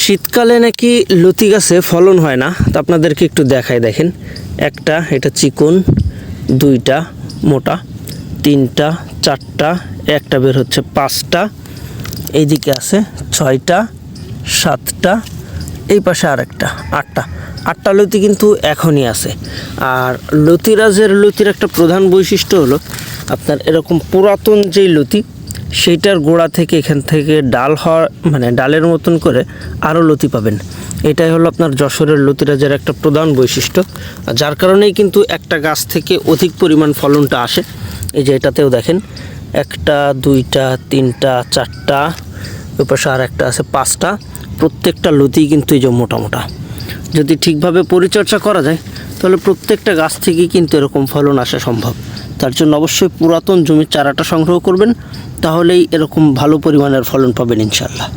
শীতকালে নাকি লতি গাছে ফলন হয় না, তো আপনাদেরকে একটু দেখাই। দেখেন, একটা, এটা চিকন, দুইটা মোটা, তিনটা, চারটা, একটা বের হচ্ছে, পাঁচটা, এইদিকে আছে ছয়টা, সাতটা, এই পাশে আরেকটা, আটটা। আটটা লতি কিন্তু এখনই আছে। আর লতির একটা প্রধান বৈশিষ্ট্য হলো আপনার এরকম পুরাতন যেই লতি, সেইটার গোড়া থেকে এখান থেকে ডাল হওয়ার মানে ডালের মতন করে আরও লতি পাবেন। এটাই হলো আপনার যশোরের লতিরাজের একটা প্রধান বৈশিষ্ট্য, যার কারণেই কিন্তু একটা গাছ থেকে অধিক পরিমাণ ফলনটা আসে। এই যে এটাতেও দেখেন, একটা, দুইটা, তিনটা, চারটা, ওই পাশে আর একটা আছে, পাঁচটা। প্রত্যেকটা লতি কিন্তু এই যে মোটা মোটা। যদি ঠিকভাবে পরিচর্যা করা যায় তাহলে প্রত্যেকটা গাছ থেকেই কিন্তু এরকম ফলন আসা সম্ভব। তার জন্য অবশ্যই পুরাতন জমির চারাটা সংগ্রহ করবেন, তাহলেই এরকম ভালো পরিমাণের ফলন পাবেন ইনশাল্লাহ।